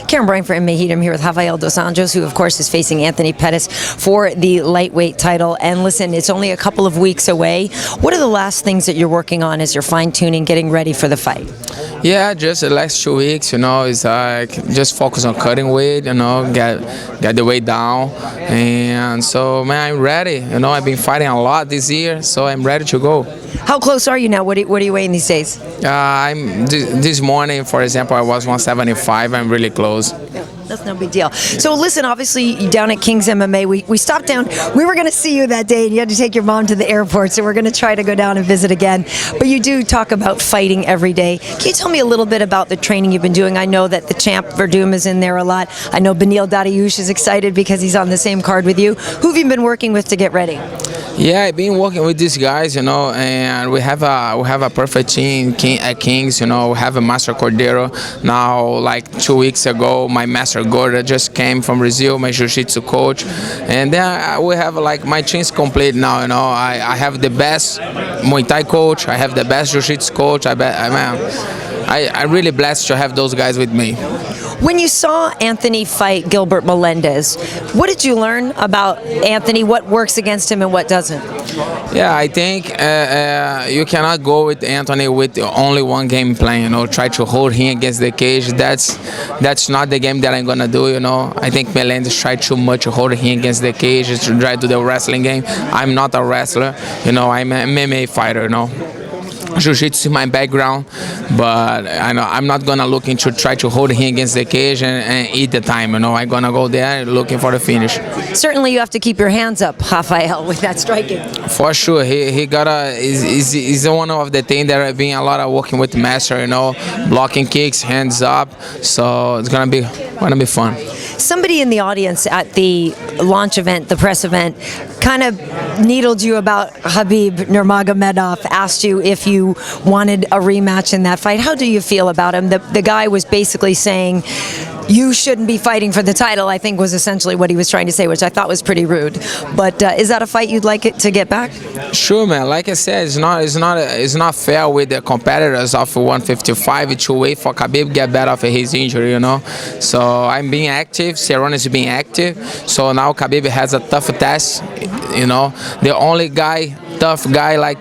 Karyn Bryant for MMA H.E.A.T. I'm here with Rafael Dos Anjos, who of course is facing Anthony Pettis for the lightweight title. And listen, it's only a couple of weeks away. What are the last things that you're working on as you're fine-tuning, getting ready for the fight? Yeah, just the last 2 weeks, it's like just focus on cutting weight, get the weight down. And so, man, I'm ready. I've been fighting a lot this year, so I'm ready to go. How close are you now? What are you weighing these days? This morning, for example, I was 175. I'm really close. That's no big deal. So listen, obviously down at Kings MMA, we stopped down. We were going to see you that day, and you had to take your mom to the airport, so we're going to try to go down and visit again. But you do talk about fighting every day. Can you tell me a little bit about the training you've been doing? I know that the champ Werdum is in there a lot. I know Beneil Dariush is excited because he's on the same card with you. Who have you been working with to get ready? Yeah, I've been working with these guys, and we have a perfect team at Kings. We have a Master Cordeiro. Now, like 2 weeks ago, my Master Gorda just came from Brazil, my Jiu-Jitsu coach, and then we have like my team's complete now. I have the best Muay Thai coach, I have the best Jiu-Jitsu coach. I'm really blessed to have those guys with me. When you saw Anthony fight Gilbert Melendez, what did you learn about Anthony? What works against him and what doesn't? Yeah, I think you cannot go with Anthony with only one game plan. Try to hold him against the cage. That's not the game that I'm gonna do. I think Melendez tried too much to hold him against the cage to try to do the wrestling game. I'm not a wrestler. I'm an MMA fighter. Jiu-Jitsu is my background, but I'm not gonna look into try to hold him against the cage and eat the time. I'm gonna go there looking for the finish. Certainly, you have to keep your hands up, Rafael, with that striking. For sure, he's one of the things that I've been a lot of working with the master. Blocking kicks, hands up. So it's gonna be fun. Somebody in the audience at the launch event, the press event, kind of needled you about Khabib Nurmagomedov, asked you if you wanted a rematch in that fight. How do you feel about him? The guy was basically saying, you shouldn't be fighting for the title, I think was essentially what he was trying to say, which I thought was pretty rude. But is that a fight you'd like it to get back? Sure, man. Like I said, it's not fair with the competitors of 155 to wait for Khabib get better of his injury, So I'm being active, Cerrone is being active. So now Khabib has a tough test, The only tough guy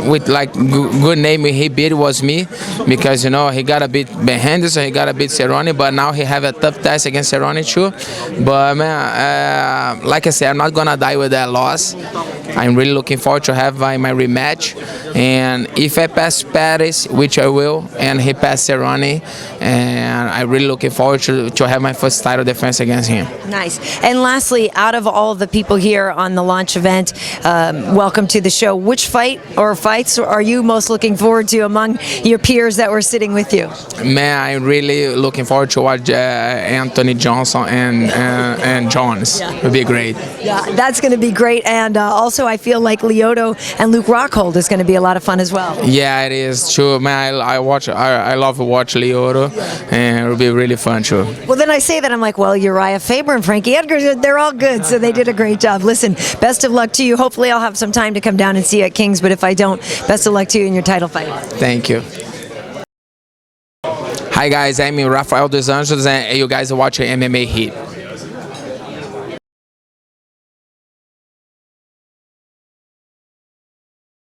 with good name he beat was me, because he got a bit Ben Henderson, he got a bit Cerrone, but now he have a tough test against Cerrone too. But man, like I said, I'm not gonna die with that loss. I'm really looking forward to have my rematch, and if I pass Pettis, which I will, and he pass Cerrone, and I'm really looking forward to have my first title defense against him. Nice. And lastly, out of all of the people here on the launch event, welcome to the show. Which fight or fights are you most looking forward to among your peers that were sitting with you? Man, I'm really looking forward to watch Anthony Johnson and Jones. Yeah. It would be great. Yeah, that's going to be great. And also, I feel like Lyoto and Luke Rockhold is going to be a lot of fun as well. Yeah, it is true, man. I love to watch Lyoto, and it'll be really fun too. Well, then I say that I'm like, well, Uriah Faber and Frankie Edgar, they're all good, so they did a great job. Listen, best of luck to you. Hopefully, I'll have some time to come down and see you at Kings, but if I don't, best of luck to you in your title fight. Thank you. Hi guys, I'm Rafael Dos Anjos, and you guys are watching MMA H.E.A.T.